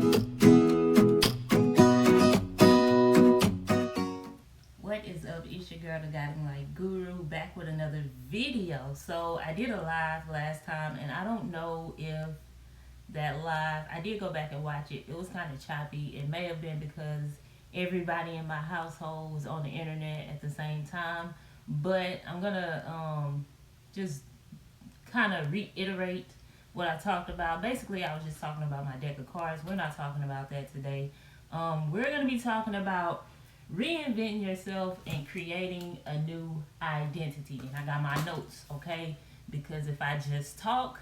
What is up? It's your girl, the Guiding Light Guru, back with another video. So I did a live last time, and I don't know if that live, I did go back and watch it. It was kind of choppy. It may have been because everybody in my household was on the internet at the same time. But I'm gonna just kind of reiterate what I talked about. Basically, I was just talking about my deck of cards. We're not talking about that today. We're gonna be talking about reinventing yourself and creating a new identity. And I got my notes, okay? Because if I just talk,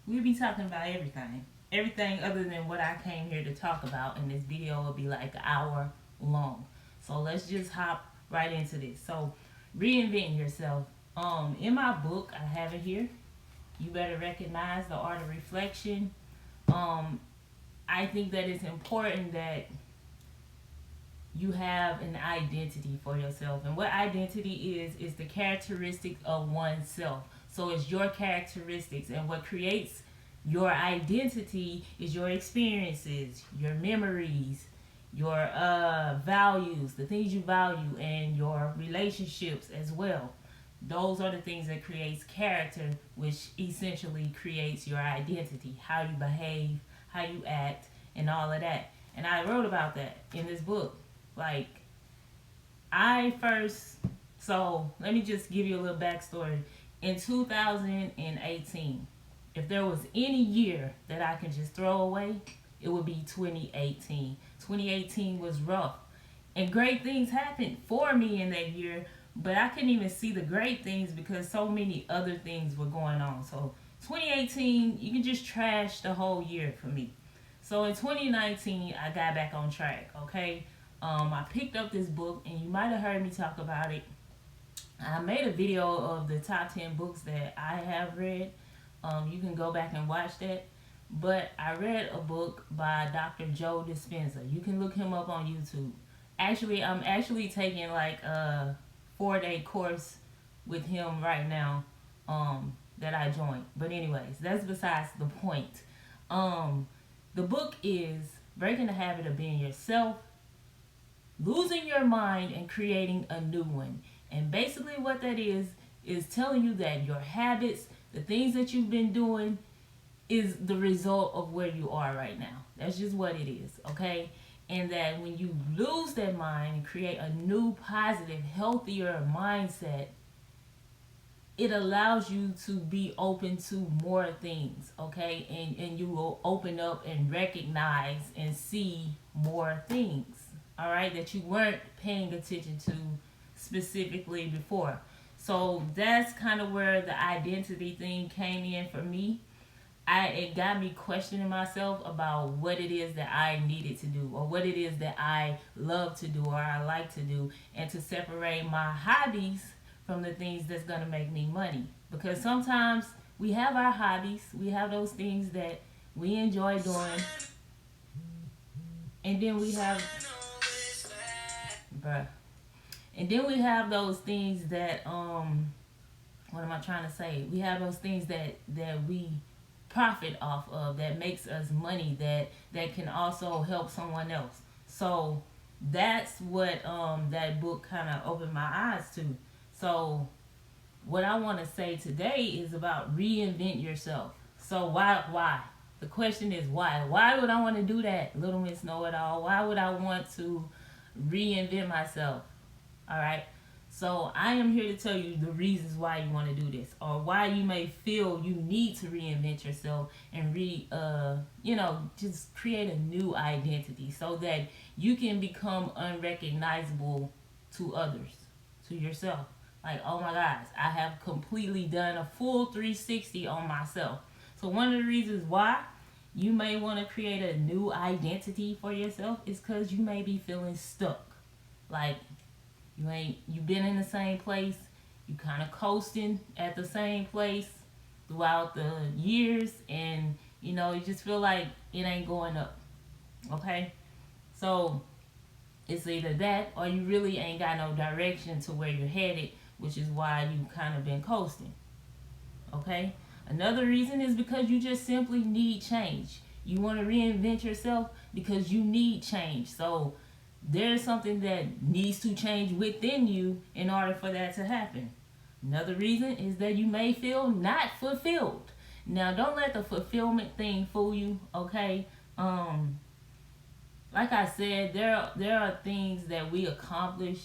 we'll be talking about everything other than what I came here to talk about. And this video will be like an hour long. So let's just hop right into this. So reinventing yourself. In my book, I have it here. You better recognize the art of reflection. I think that it's important that you have an identity for yourself. And what identity is the characteristics of oneself. So it's your characteristics, and what creates your identity is your experiences, your memories, your values, the things you value, and your relationships as well. Those are the things that creates character, which essentially creates your identity, how you behave, how you act, and all of that. And I wrote about that in this book. Like, so let me just give you a little backstory. In 2018, if there was any year that I can just throw away, it would be 2018. 2018 was rough. And great things happened for me in that year, but I couldn't even see the great things because so many other things were going on. So 2018, you can just trash the whole year for me. So in 2019, I got back on track, okay? I picked up this book, and you might have heard me talk about it. I made a video of the top 10 books that I have read. You can go back and watch that. But I read a book by Dr. Joe Dispenza. You can look him up on YouTube. Actually, I'm taking like a 4-day course with him right now that I joined. But anyways, that's besides the point. The book is Breaking the Habit of Being Yourself, Losing Your Mind, and Creating a New One. And basically what that is telling you that your habits, the things that you've been doing, is the result of where you are right now. That's just what it is, okay? And that when you lose that mind and create a new, positive, healthier mindset, it allows you to be open to more things, okay? And you will open up and recognize and see more things, all right, that you weren't paying attention to specifically before. So that's kind of where the identity thing came in for me. It got me questioning myself about what it is that I needed to do, or what it is that I love to do, or I like to do, and to separate my hobbies from the things that's going to make me money. Because sometimes we have our hobbies, we have those things that we enjoy doing, and then we have those things that what am I trying to say? We have those things that we profit off of, that makes us money, that can also help someone else. So that's what that book kind of opened my eyes to. So what I want to say today is about reinvent yourself. So why? The question is why? Why would I want to do that, Little Miss Know-It-All? Why would I want to reinvent myself? All right. So I am here to tell you the reasons why you want to do this, or why you may feel you need to reinvent yourself and just create a new identity so that you can become unrecognizable to others, to yourself. Like, oh my gosh, I have completely done a full 360 on myself. So one of the reasons why you may want to create a new identity for yourself is because you may be feeling stuck. Like, you've been in the same place, you kind of coasting at the same place throughout the years, and you just feel like it ain't going up. Okay? So it's either that, or you really ain't got no direction to where you're headed, which is why you kind of been coasting. Okay? Another reason is because you just simply need change. You want to reinvent yourself because you need change. So there's something that needs to change within you in order for that to happen. Another reason is that you may feel not fulfilled. Now, don't let the fulfillment thing fool you, okay? Like I said, there are things that we accomplish,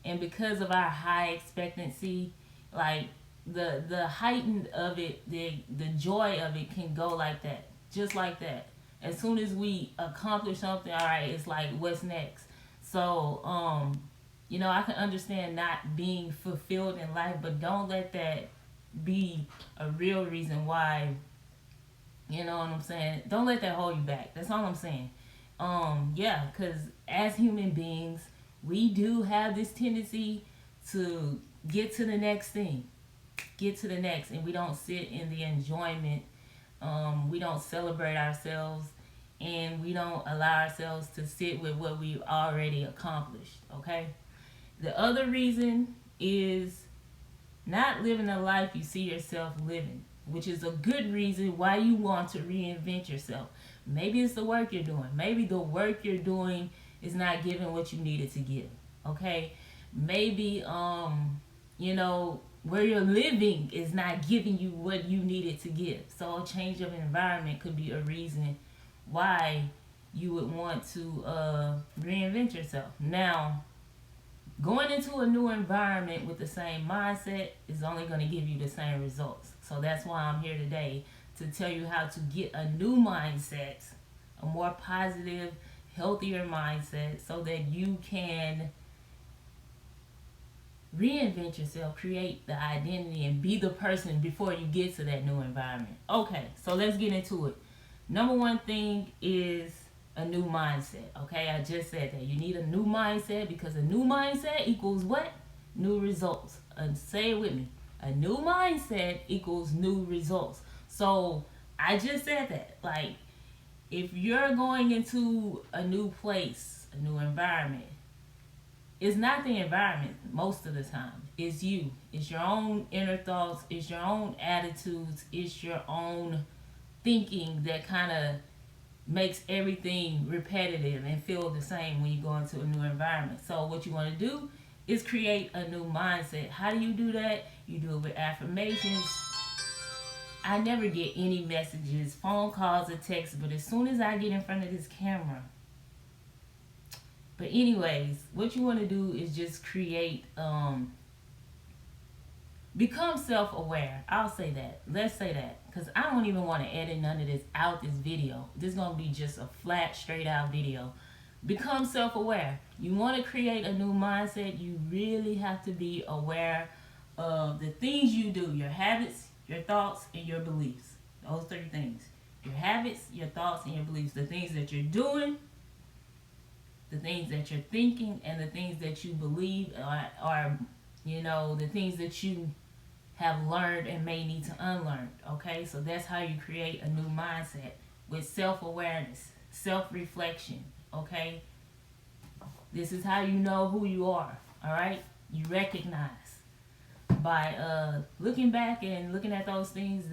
and because of our high expectancy, like the heightened of it, the joy of it can go like that, just like that. As soon as we accomplish something, all right, it's like, what's next? So, I can understand not being fulfilled in life, but don't let that be a real reason why. You know what I'm saying? Don't let that hold you back. That's all I'm saying. Yeah, because as human beings, we do have this tendency to get to the next thing, get to the next, and we don't sit in the enjoyment. We don't celebrate ourselves, and we don't allow ourselves to sit with what we've already accomplished. Okay. The other reason is not living the life you see yourself living, which is a good reason why you want to reinvent yourself. Maybe it's the work you're doing. Maybe the work you're doing is not giving what you needed to give. Okay? Maybe where you're living is not giving you what you needed to give. So a change of environment could be a reason why you would want to reinvent yourself. Now, going into a new environment with the same mindset is only going to give you the same results. So that's why I'm here today, to tell you how to get a new mindset, a more positive, healthier mindset, so that you can reinvent yourself, create the identity, and be the person before you get to that new environment. Okay, so let's get into it. Number one thing is a new mindset. Okay, I just said that you need a new mindset, because a new mindset equals what? New results. And say it with me. A new mindset equals new results. So I just said that. Like, if you're going into a new place, a new environment, it's not the environment most of the time. It's you. It's your own inner thoughts. It's your own attitudes. It's your own thinking that kind of makes everything repetitive and feel the same when you go into a new environment. So what you want to do is create a new mindset. How do you do that? You do it with affirmations. I never get any messages, phone calls, or texts, but as soon as I get in front of this camera. But anyways, what you want to do is just create, become self-aware. I'll say that. Let's say that. Because I don't even want to edit none of this out this video. This is going to be just a flat, straight out video. Become self-aware. You want to create a new mindset, you really have to be aware of the things you do. Your habits, your thoughts, and your beliefs. Those three things. Your habits, your thoughts, and your beliefs. The things that you're doing, the things that you're thinking, and the things that you believe are the things that you have learned and may need to unlearn. Okay, so that's how you create a new mindset, with self-awareness, self-reflection. Okay, this is how you know who you are. All right, you recognize by looking back and looking at those things,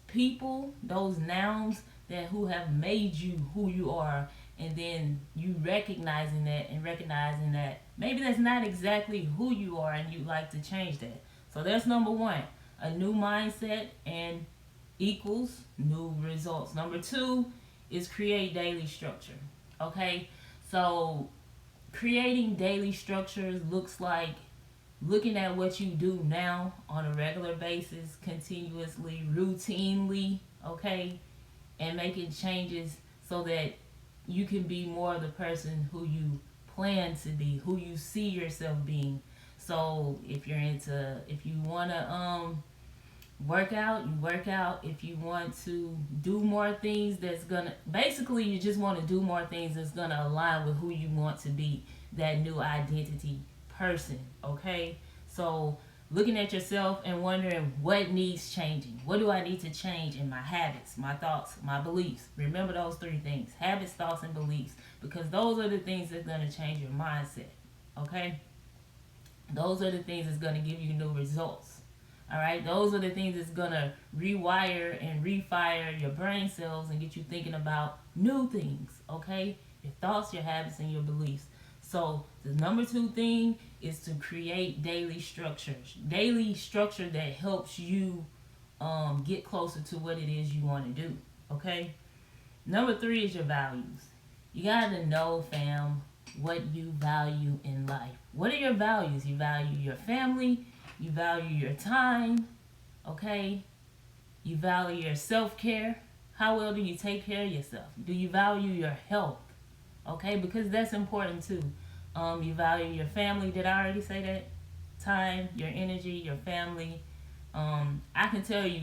people, those nouns who have made you who you are, and then you recognizing that maybe that's not exactly who you are, and you'd like to change that. So that's number one. A new mindset and equals new results. Number two is create daily structure. Okay? So creating daily structures looks like looking at what you do now on a regular basis, continuously, routinely, okay? And making changes so that you can be more the person who you plan to be, who you see yourself being. So if you want to work out, you work out. If you want to do more things basically you just want to do more things that's going to align with who you want to be, that new identity person, okay? So looking at yourself and wondering what needs changing. What do I need to change in my habits, my thoughts, my beliefs? Remember those three things: habits, thoughts, and beliefs, because those are the things that's going to change your mindset. Okay? Those are the things that's going to give you new results. All right, those are the things that's gonna rewire and refire your brain cells and get you thinking about new things. Okay, your thoughts, your habits, and your beliefs. So the number two thing is to create daily structure that helps you get closer to what it is you want to do. Okay. Number three is your values. You gotta know, fam, what you value in life. What are your values? You value your family. You value your time. Okay. You value your self care. How well do you take care of yourself? Do you value your health? Okay, because that's important too. You value your family. Did I already say that? Time, your energy, your family. I can tell you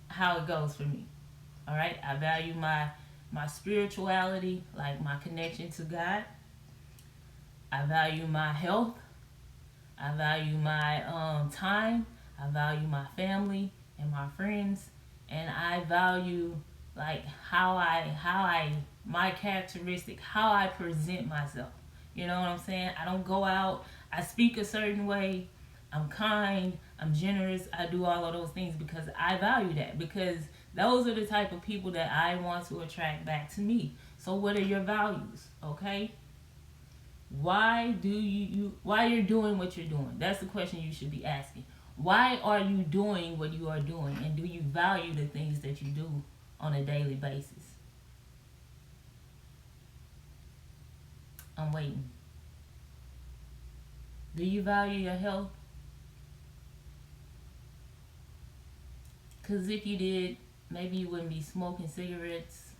how it goes for me. All right, I value my spirituality, like my connection to God. I value my health. I value my time. I value my family and my friends, and I value like how I my characteristic, how I present myself. You know what I'm saying? I don't go out. I speak a certain way. I'm kind. I'm generous. I do all of those things because I value that. Because those are the type of people that I want to attract back to me. So what are your values? Okay? Why you're doing what you're doing? That's the question you should be asking. Why are you doing what you are doing? And do you value the things that you do on a daily basis? I'm waiting. Do you value your health? Because if you did, maybe you wouldn't be smoking cigarettes,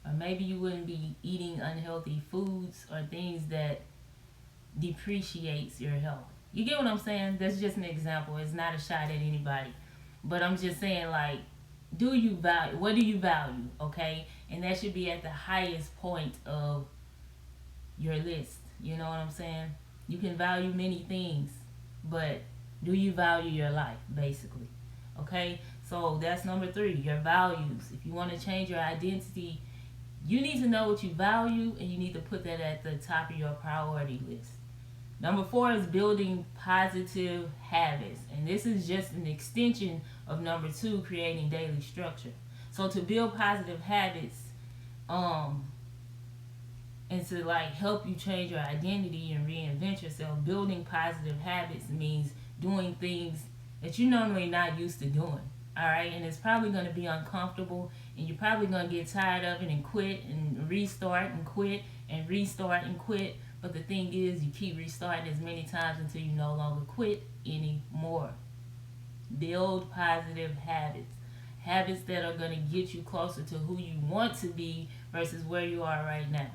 or maybe you wouldn't be eating unhealthy foods or things that depreciates your health. You get what I'm saying? That's just an example. It's not a shot at anybody. But I'm just saying, like, do you value? What do you value? Okay? And that should be at the highest point of your list. You know what I'm saying? You can value many things, but do you value your life, basically? Okay? So that's number three, your values. If you want to change your identity, you need to know what you value, and you need to put that at the top of your priority list. Number four is building positive habits. And this is just an extension of number two, creating daily structure. So to build positive habits, and to like help you change your identity and reinvent yourself, building positive habits means doing things that you're normally not used to doing. All right, and it's probably going to be uncomfortable, and you're probably going to get tired of it and quit and restart and quit and restart and quit. But the thing is, you keep restarting as many times until you no longer quit anymore. Build positive habits. Habits that are going to get you closer to who you want to be versus where you are right now.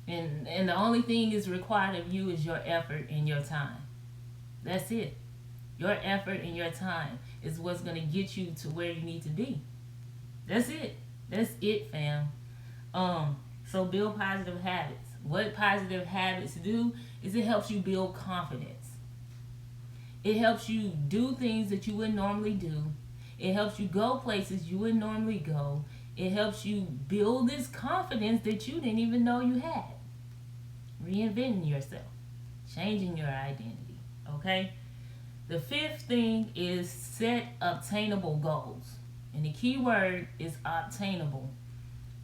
And the only thing is required of you is your effort and your time. That's it. Your effort and your time is what's going to get you to where you need to be. That's it. That's it, fam. So build positive habits. What positive habits do is it helps you build confidence. It helps you do things that you wouldn't normally do. It helps you go places you wouldn't normally go. It helps you build this confidence that you didn't even know you had. Reinventing yourself. Changing your identity. Okay? The fifth thing is set obtainable goals. And the key word is obtainable.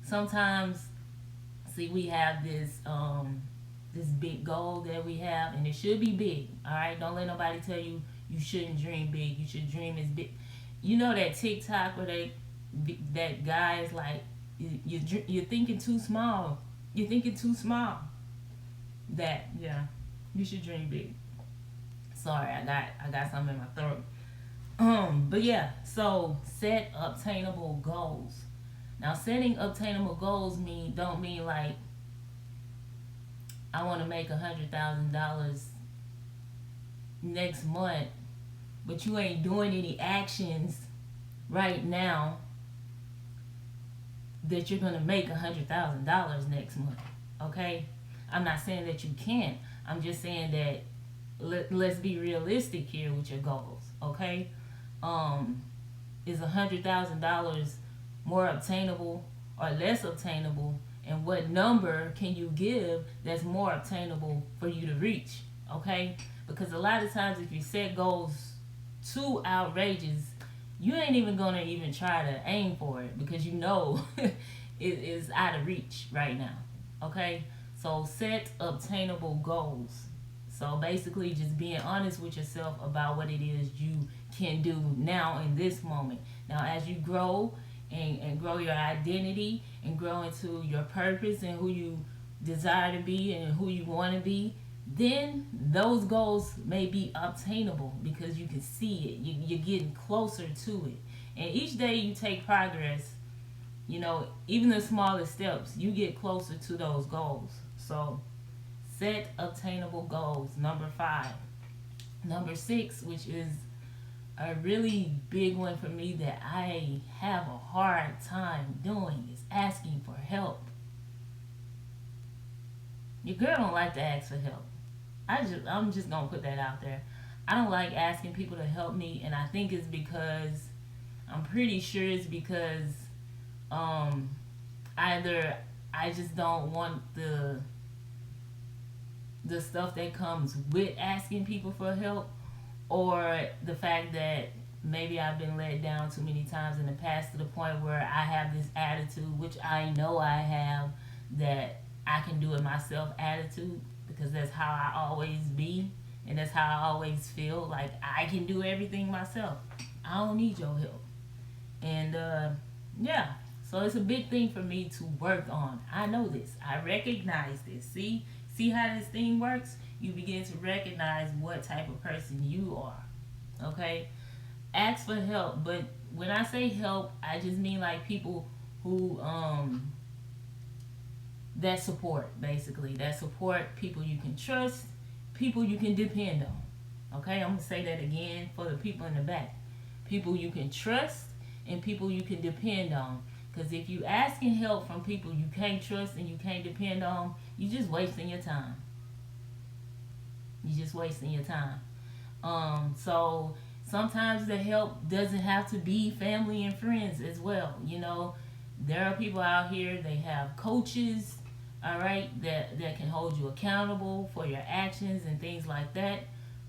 Sometimes, see, we have this this big goal that we have, and it should be big. All right? Don't let nobody tell you you shouldn't dream big. You should dream as big. You know that TikTok where that guy is like, you're thinking too small. You're thinking too small. That, yeah, you should dream big. Sorry, I got something in my throat. But yeah, so set obtainable goals. Now, setting obtainable goals don't mean like I want to make $100,000 next month, but you ain't doing any actions right now that you're gonna make $100,000 next month. Okay, I'm not saying that you can't. I'm just saying that let's be realistic here with your goals. Okay, is $100,000 more obtainable or less obtainable, and what number can you give that's more obtainable for you to reach? Okay, Because a lot of times, if you set goals too outrageous, you ain't even gonna even try to aim for it because you know it is out of reach right now. Okay, so set obtainable goals. So basically, just being honest with yourself about what it is you can do now in this moment. Now, as you grow and grow your identity and grow into your purpose and who you desire to be and who you want to be, then those goals may be obtainable because you can see it. You're getting closer to it. And each day you take progress, even the smallest steps, you get closer to those goals. So set obtainable goals. Number 5. Number 6, which is a really big one for me that I have a hard time doing, is asking for help. Your girl don't like to ask for help. I'm just gonna put that out there. I don't like asking people to help me, and I think it's because I'm pretty sure it's because either I just don't want the stuff that comes with asking people for help, or the fact that maybe I've been let down too many times in the past to the point where I have this attitude, which I know I have, that I can do it myself attitude, because that's how I always be and that's how I always feel, like I can do everything myself. I don't need your help. And yeah, so it's a big thing for me to work on. I know this. I recognize this. See how this thing works? You begin to recognize what type of person you are. Okay? Ask for help, but when I say help, I just mean like people who that support, basically. That support, people you can trust, people you can depend on. Okay? I'm going to say that again for the people in the back. People you can trust and people you can depend on. Because if you asking help from people you can't trust and you can't depend on, you just wasting your time. You just wasting your time. So sometimes the help doesn't have to be family and friends as well. There are people out here, they have coaches, all right, that can hold you accountable for your actions and things like that.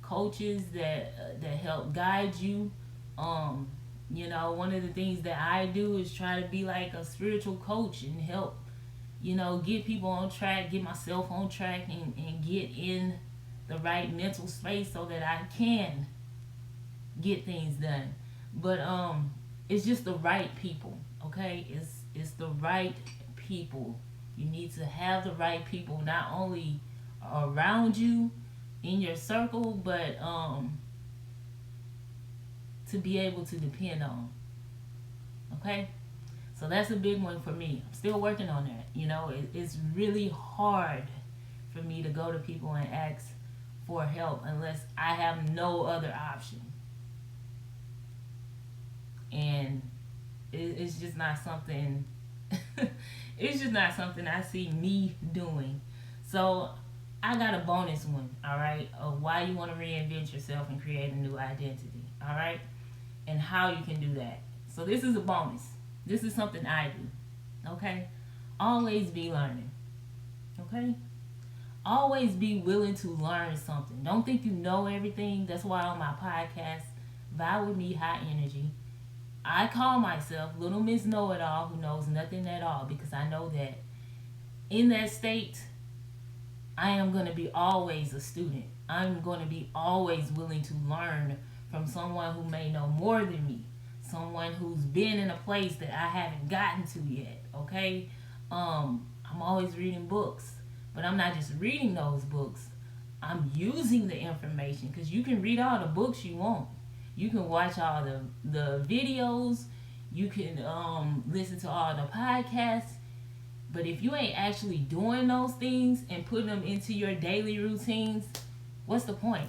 Coaches that help guide you. One of the things that I do is try to be like a spiritual coach and help, get people on track, get myself on track, and get in the right mental space so that I can get things done. But it's just the right people, okay? It's the right people. You need to have the right people not only around you in your circle, but to be able to depend on. Okay? So that's a big one for me. I'm still working on that. It's really hard for me to go to people and ask for help unless I have no other option. And it's just not something it's just not something I see me doing. So I got a bonus one, all right, of why you want to reinvent yourself and create a new identity, all right, and how you can do that. So this is a bonus. This is something I do, okay? Always be learning, okay? Always be willing to learn something. Don't think you know everything. That's why on my podcast, Vibe With Me High Energy, I call myself Little Miss Know-It-All who knows nothing at all, because I know that in that state, I am going to be always a student. I'm going to be always willing to learn from someone who may know more than me, someone who's been in a place that I haven't gotten to yet, okay? I'm always reading books, but I'm not just reading those books. I'm using the information, because you can read all the books you want. You can watch all the videos. You can listen to all the podcasts. But if you ain't actually doing those things and putting them into your daily routines, what's the point?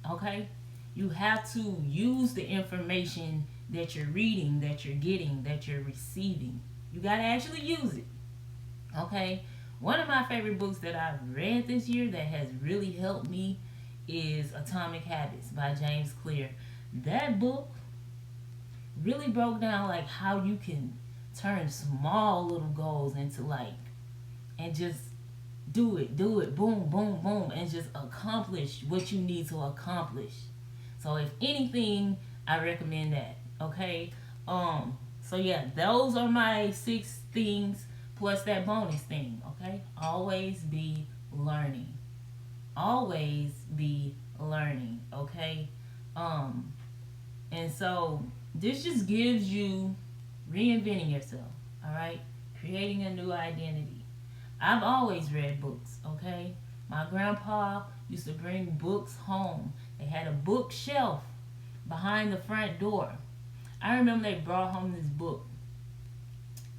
Okay? You have to use the information that you're reading, that you're getting, that you're receiving. You got to actually use it. Okay? One of my favorite books that I've read this year that has really helped me is Atomic Habits by James Clear. That book really broke down like how you can turn small little goals into and just do it, boom, boom, boom, and just accomplish what you need to accomplish. So if anything, I recommend that. Okay. So yeah, those are my 6 things plus that bonus thing. Okay. Always be learning. Always be learning. Okay. Um, and so this just gives you reinventing yourself. All right. Creating a new identity. I've always read books, okay? My grandpa used to bring books home. They had a bookshelf behind the front door. I remember they brought home this book.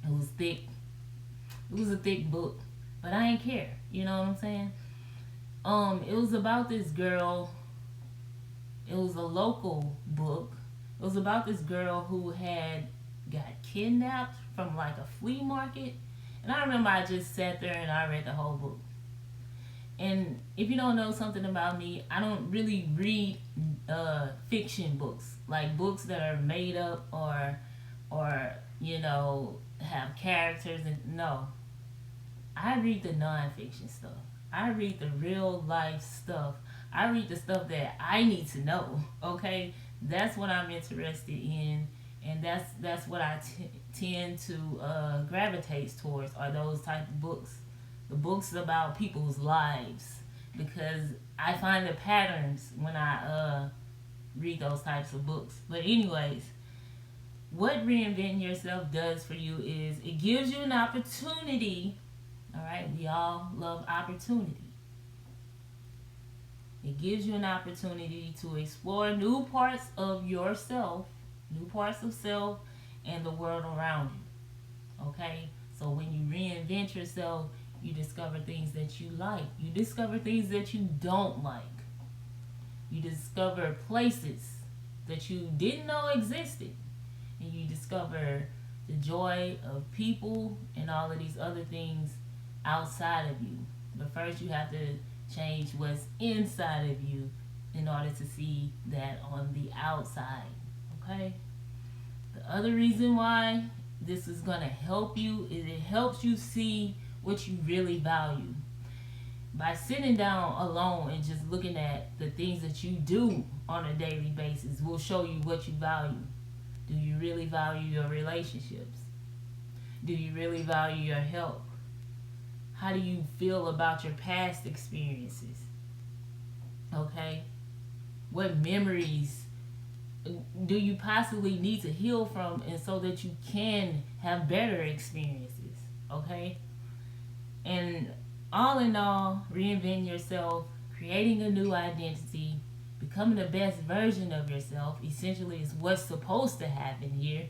It was thick. It was a thick book, but I didn't care. You know what I'm saying? It was about this girl. It was a local book. It was about this girl who had got kidnapped from like a flea market. And I remember I just sat there and I read the whole book. And if you don't know something about me, I don't really read fiction books, like books that are made up or have characters. And no, I read the nonfiction stuff. I read the real life stuff. I read the stuff that I need to know. Okay, that's what I'm interested in, and that's what I tend to gravitate towards, are those type of books. The books about people's lives, because I find the patterns when I read those types of books. But anyways, what reinventing yourself does for you is it gives you an opportunity. All right, we all love opportunity. It gives you an opportunity to explore new parts of yourself, new parts of self, and the world around you. Okay? So when you reinvent yourself, you discover things that you like. You discover things that you don't like. You discover places that you didn't know existed. And you discover the joy of people and all of these other things outside of you. But first you have to change what's inside of you in order to see that on the outside. Okay? The other reason why this is going to help you is it helps you see what you really value. By sitting down alone and just looking at the things that you do on a daily basis will show you what you value. Do you really value your relationships? Do you really value your health? How do you feel about your past experiences? Okay? What memories do you possibly need to heal from, and so that you can have better experiences? Okay? And all in all, reinventing yourself, creating a new identity, becoming the best version of yourself, essentially is what's supposed to happen here.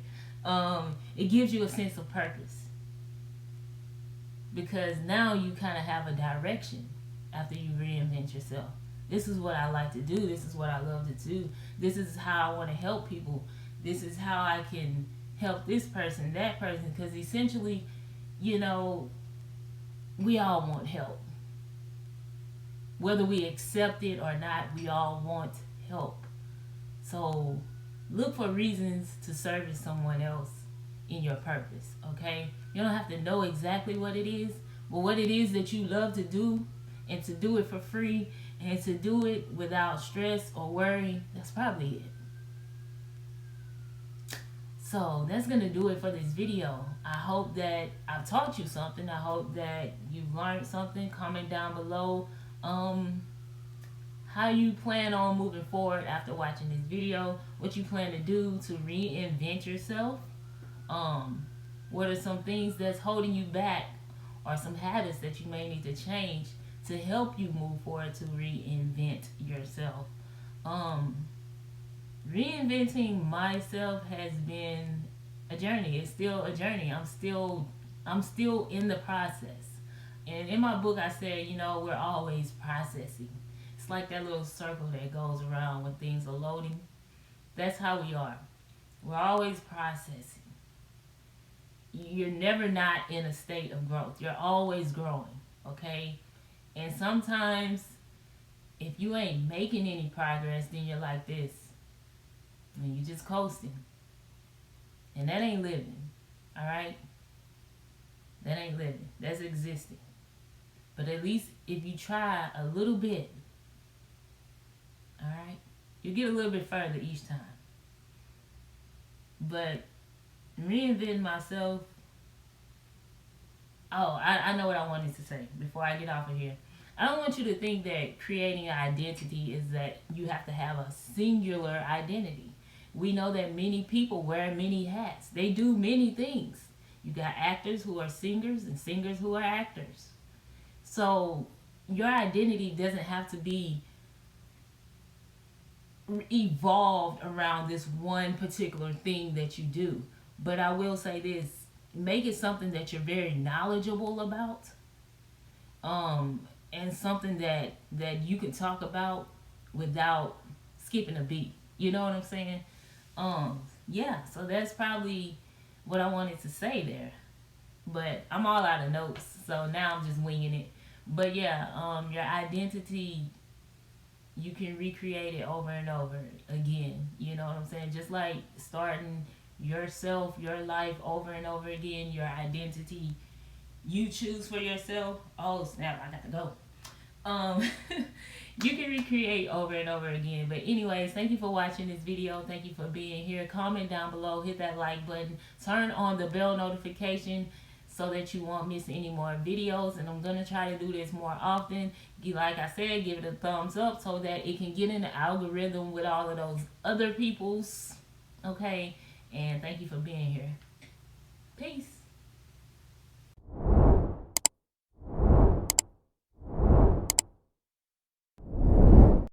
It gives you a sense of purpose. Because now you kind of have a direction after you reinvent yourself. This is what I like to do. This is what I love to do. This is how I want to help people. This is how I can help this person, that person. Because essentially, we all want help. Whether we accept it or not, we all want help. So look for reasons to service someone else in your purpose, okay? You don't have to know exactly what it is, but what it is that you love to do, and to do it for free, and to do it without stress or worry, that's probably it. So that's going to do it for this video. I hope that I've taught you something. I hope that you've learned something. Comment down below how you plan on moving forward after watching this video. What you plan to do to reinvent yourself. What are some things that's holding you back, or some habits that you may need to change to help you move forward to reinvent yourself. Reinventing myself has been a journey. It's still a journey. I'm still in the process. And in my book I said, we're always processing. It's like that little circle that goes around when things are loading. That's how we are. We're always processing. You're never not in a state of growth. You're always growing, okay? And sometimes, if you ain't making any progress, then you're like this. And you're just coasting. And that ain't living, all right? That ain't living. That's existing. But at least if you try a little bit, all right, you get a little bit further each time. But reinventing myself. Oh, I know what I wanted to say before I get off of here. I don't want you to think that creating an identity is that you have to have a singular identity. We know that many people wear many hats. They do many things. You got actors who are singers and singers who are actors. So your identity doesn't have to be evolved around this one particular thing that you do. But I will say this, make it something that you're very knowledgeable about. And something that you can talk about without skipping a beat. You know what I'm saying? Yeah, so that's probably what I wanted to say there. But I'm all out of notes, so now I'm just winging it. But yeah, your identity, you can recreate it over and over again. You know what I'm saying? Just like starting yourself, your life over and over again, your identity you choose for yourself. Oh snap, I got to go. Um, you can recreate over and over again. But anyways, thank you for watching this video. Thank you for being here. Comment down below, hit that like button, turn on the bell notification so that you won't miss any more videos. And I'm gonna try to do this more often. Like I said, give it a thumbs up so that it can get in the algorithm with all of those other people's. Okay, and thank you for being here. Peace.